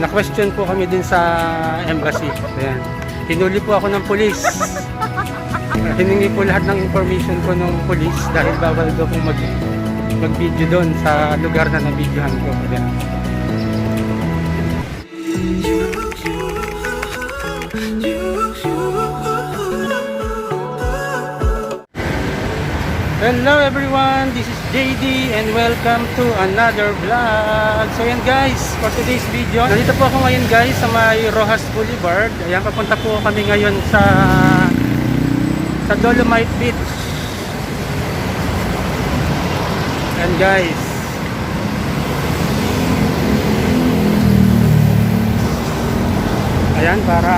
Na-question po kami din sa embassy. Ayan. Hinuli po ako ng pulis. Hiningi po lahat ng information ko ng pulis dahil bawal daw po mag-video doon sa lugar na nabidyohan ko. Ayan. Hello everyone, this is JD and welcome to another vlog. So yan guys, for today's video, nandito po ako ngayon guys sa may Rojas Boulevard. Ayan, papunta po kami ngayon sa Dolomite Beach. And guys, ayan, para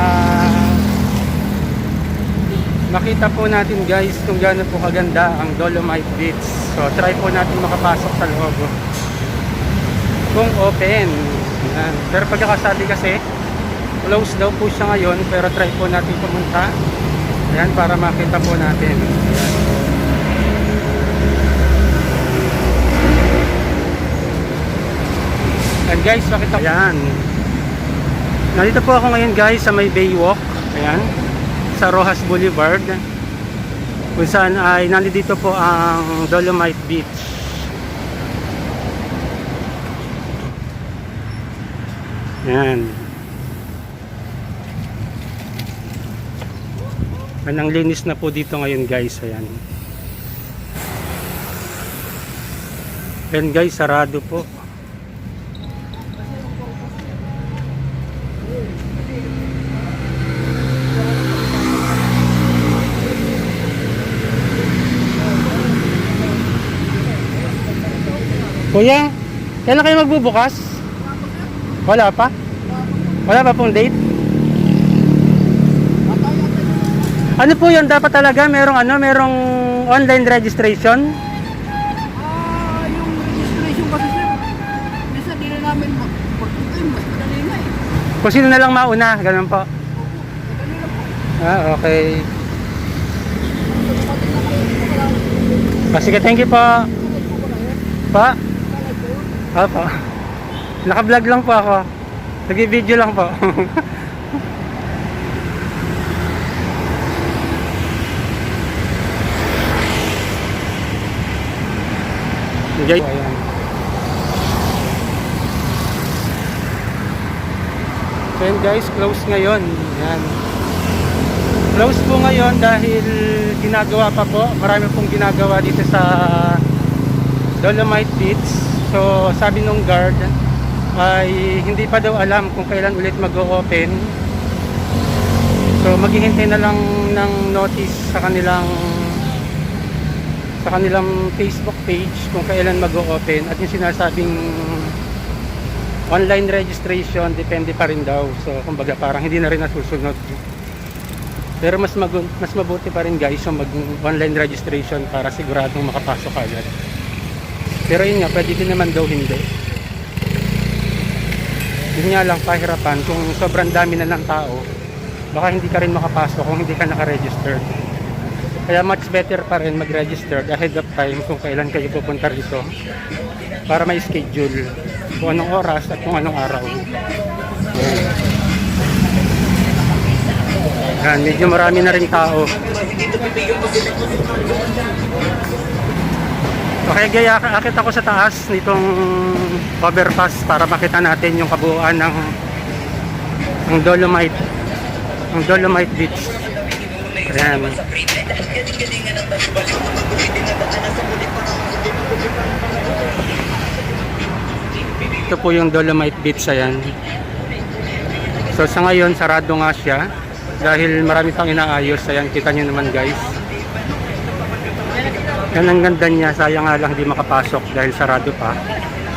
makita po natin guys kung gaano po kaganda ang Dolomite Beach. So try po natin makapasok sa loob kung open. Ayan. Pero pagkakasabi kasi close daw po siya ngayon, pero try po natin pumunta. Ayan, para makita po natin. Ayan. And guys, makita. Ayan. Nandito po ako ngayon guys sa may Baywalk. Ayan, sa Rojas Boulevard, kung saan ay nandito po ang Dolomite Beach. Yan. Ang linis na po dito ngayon guys. Ayan. And guys, sarado po. Kuya, kailan kayo magbubukas? Wala pa? Wala pa pong date? Ano po yun? Dapat talaga merong online registration? Yung registration kasi sir, minsan di na namin mag-pag-time, mas madali na eh. Kung sino na lang mauna, ganun po. Madali na po. Ah, okay. Sige, thank you po. Pa? Opo. Naka-vlog lang po ako. Nag-video lang po. Okay. Ayan. So yun guys, close ngayon. Ayan. Close po ngayon dahil ginagawa pa po. Marami pong ginagawa dito sa Dolomite Beach. So sabi nung guard ay hindi pa daw alam kung kailan ulit mag-o-open. So maghihintay na lang ng notice sa kanilang Facebook page kung kailan mag-o-open. At yung sinasabing online registration depende pa rin daw. So kumbaga parang hindi na rin nasusunod. Pero mas mabuti pa rin guys yung mag-online registration para siguradong makapasok agad. Pero yun nga, pwede din naman daw hindi. Yun nga lang, pahirapan. Kung sobrang dami na ng tao, baka hindi ka rin makapasok kung hindi ka naka-registered. Kaya much better pa rin mag-registered ahead of time kung kailan kayo pupunta rito, para may schedule kung anong oras at kung anong araw. Yan, medyo marami na rin tao. Okay, gaya akit ako sa taas nitong overpass para makita natin yung kabuuan ng Dolomite Beach. Ayan. Ito po yung Dolomite Beach. Ayan. So sa ngayon sarado nga siya dahil marami pang inaayos. Ayan, kita nyo naman guys. Yan ang ganda niya, sayang nga lang hindi makapasok dahil sarado pa.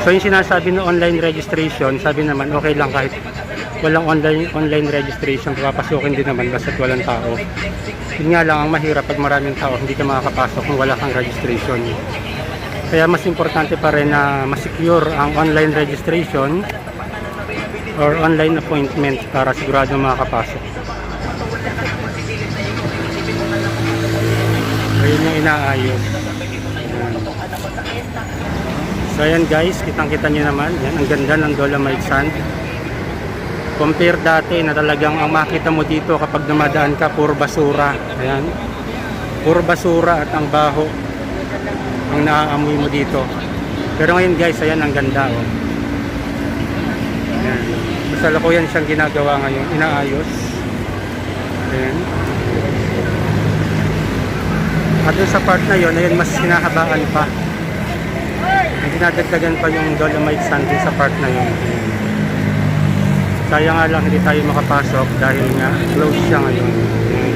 So yung sinasabi na online registration, sabi naman okay lang kahit walang online registration, papasukin din naman basta't walang tao. Yun nga lang ang mahirap pag maraming tao, hindi ka makakapasok kung wala kang registration. Kaya mas importante pa rin na ma-secure ang online registration or online appointment para sigurado makakapasok. Ayun yung inaayos. So ayan guys, kitang kita nyo naman. Yan, ang ganda ng Dolomite Sand. Compare dati na talagang ang makita mo dito kapag dumadaan ka, puro basura. Ayan. Puro basura at ang baho ang naaamoy mo dito. Pero ngayon guys, ayan ang ganda oh. Ayan. Kasalukuyan siyang ginagawa ngayon, inaayos. Ayan. At dun sa part na yon, ayan, mas hinahabaan pa. Dinadagdagan pa yung Dolomite Sand dun sa part na yon. Kaya nga lang hindi tayo makapasok dahil nga close siya ngayon. Ayan.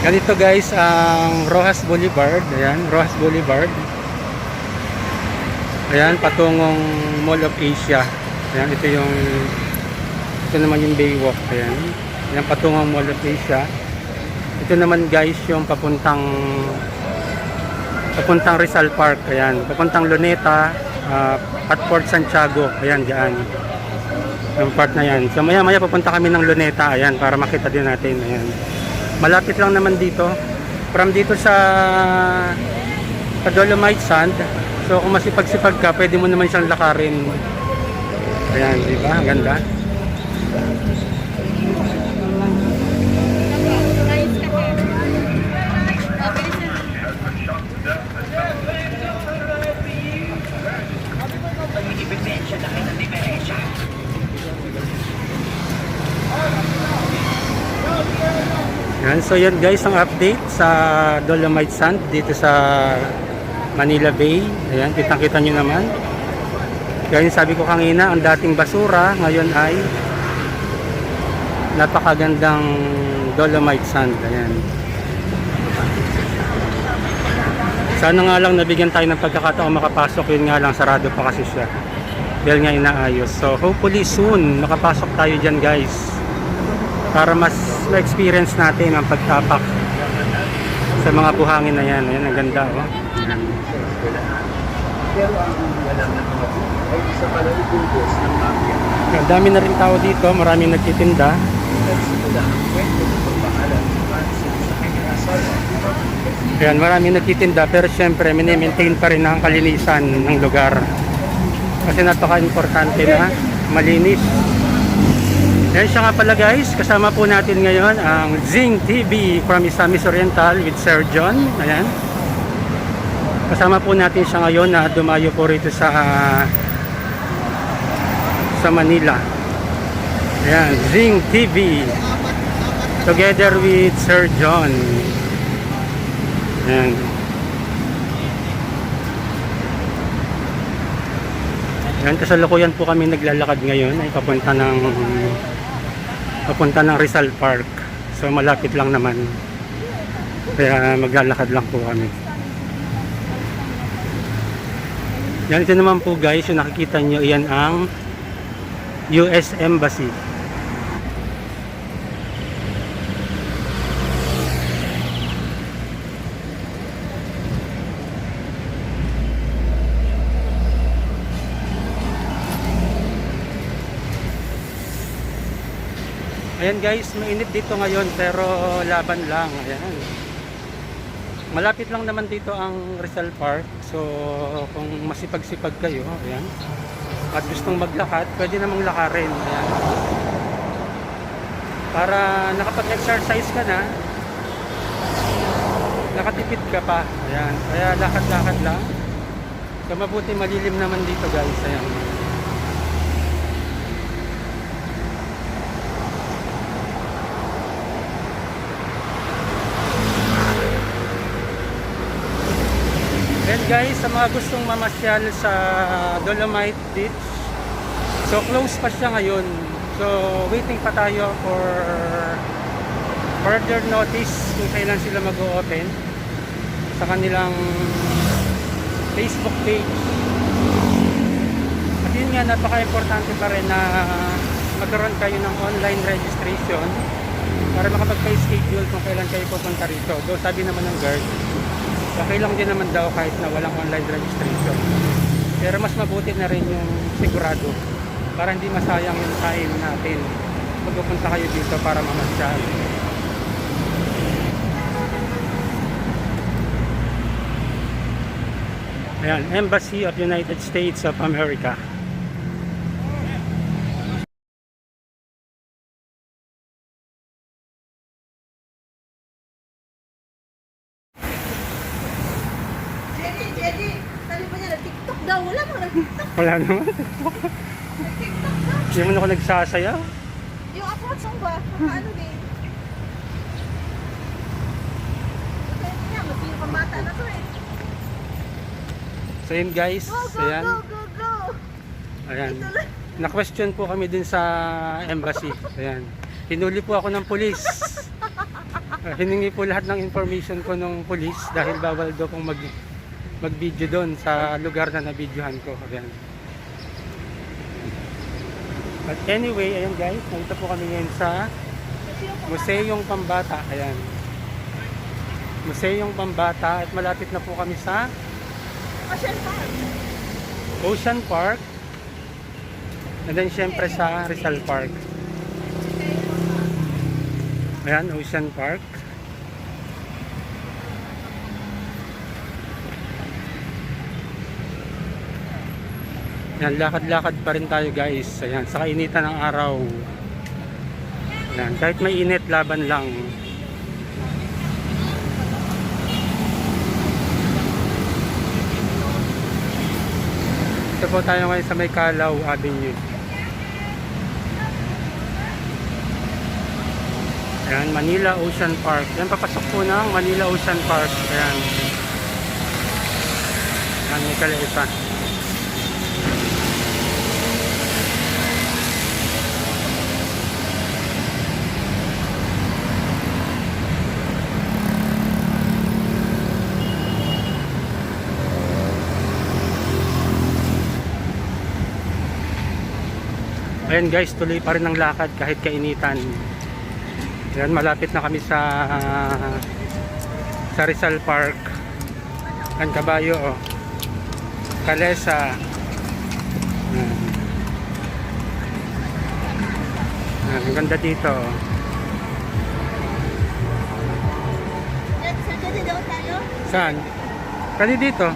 Ganito guys ang Rojas Boulevard. Ayan, Rojas Boulevard. Ayan, patungong Mall of Asia. Ayan, ito naman yung Baywalk. Ayan, ayan patungong Mall of Asia. Ito naman guys yung papuntang Rizal Park. Ayan, papuntang Luneta at Port Santiago. Ayan, dyan yung part na yan. So maya maya papunta kami ng Luneta. Ayan, para makita din natin. Ayan, malapit lang naman dito. From dito sa Dolomite Sand. So kung masipag-sipag ka, pwede mo naman siyang lakarin. Ayan, di ba? Ang ganda. Yan, so yan guys ang update sa Dolomite Sand dito sa Manila Bay. Ayan, kitang-kita nyo naman. Kaya sabi ko kanina, ang dating basura ngayon ay napakagandang Dolomite Sand. Ayan. Sana nga lang nabigyan tayo ng pagkakataon makapasok. Yun nga lang, sarado pa kasi siya dahil nga inaayos. So hopefully soon makapasok tayo dyan guys, para mas ma-experience natin ang pagtapak sa mga buhangin na yan. Ayan, ang ganda oh. Ayan. Ang dami na rin tao dito, maraming nagtitinda. Ayan, maraming nagtitinda, pero syempre mini-maintain pa rin ang kalinisan ng lugar. Kasi napaka-importante na malinis. Yan siya nga pala guys, kasama po natin ngayon ang Zing TV from Misamis Oriental with Sir John. Ayan. Kasama po natin siya ngayon na dumayo po rito sa Manila. Ayan, Zing TV together with Sir John. Ayan. Ayan, kasalukuyan po kami naglalakad ngayon ay papunta ng Rizal Park. So malapit lang naman. Kaya maglalakad lang po kami. Yan, ito naman po guys, yung nakikita nyo, yan ang US Embassy. Ayan guys, mainit dito ngayon pero laban lang. Ayan. Malapit lang naman dito ang Rizal Park. So kung masipag-sipag kayo, ayan, at gustong maglakad, pwede namang lakarin. Ayan. Para nakapag-exercise ka na, nakatipid ka pa. Ayan. Kaya lakad-lakad lang. So mabuti malilim naman dito guys. Ayan. And guys, sa mga gustong mamasyal sa Dolomite Beach, so close pa siya ngayon. So waiting pa tayo for further notice kung kailan sila mag-o-open sa kanilang Facebook page. At yun nga, napaka-importante pa rin na magkaroon kayo ng online registration para makapag-schedule kung kailan kayo pupunta rito. Though sabi naman ng guard, okay lang din naman daw kahit na walang online registration. Pero mas mabuti na rin yung sigurado para hindi masayang yung time natin pag pupunta kayo dito para mamasyal. Ayan, Embassy of United States of America. Jenny, sabi pa niya, nag-tiktok daw. Wala mo, nag-tiktok. Wala naman. Nag-tiktok daw. Hindi mo na ako nagsasayaw. Yung upload song ba? Paano din? Kaya niya, masino pa mata na to eh. So yun guys, Go, ayan. go, go, go. Ayan. Na-question po kami din sa embassy. Ayan. Hinuli po ako ng pulis. Hiningi po lahat ng information ko ng pulis dahil bawal daw pong mag-video doon sa lugar na na-videohan ko. Ayan. But anyway, ayan guys, nandito po kami ngayon sa Museong Pambata. Ayan. Museong Pambata at malapit na po kami sa Ocean Park. Ocean Park. And then syempre sa Rizal Park. Ayan, Ocean Park. Ayan, lakad-lakad pa rin tayo guys. Ayan, sa kainitan ng araw. Ayan, kahit may init, laban lang. Ito po tayo ngayon sa may Calao Avenue. Ayan, Manila Ocean Park. Ayan, papasok po ng Manila Ocean Park. Ayan. Ayan, may kalesa. Ayan guys, tuloy pa rin ang lakad kahit kainitan. Ayan, malapit na kami sa Rizal Park. Ang kabayo, oh. Kalesa. Ayan. Ayan, ang ganda dito. Oh. Sa Jenny daw tayo? Saan? Kani dito.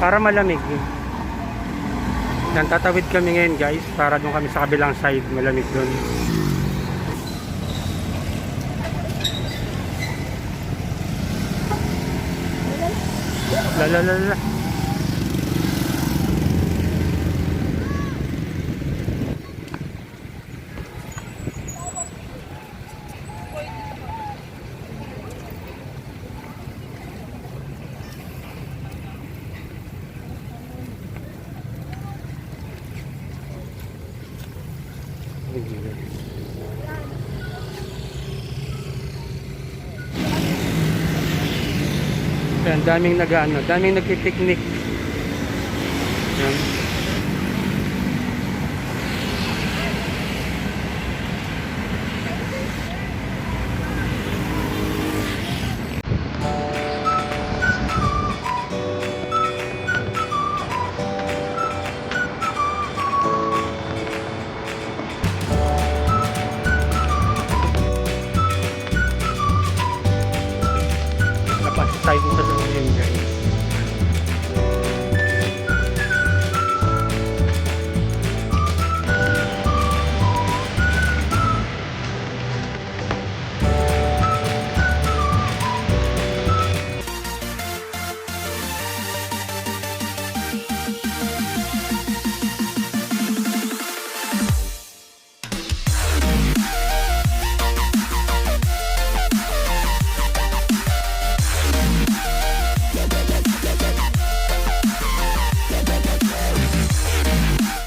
Para malamig. Yan, tatawid kami ngayon guys para doon kami sa kabilang side, malamig doon. La. Ayan, daming nag-ano, daming nagpipiknik. Ayan.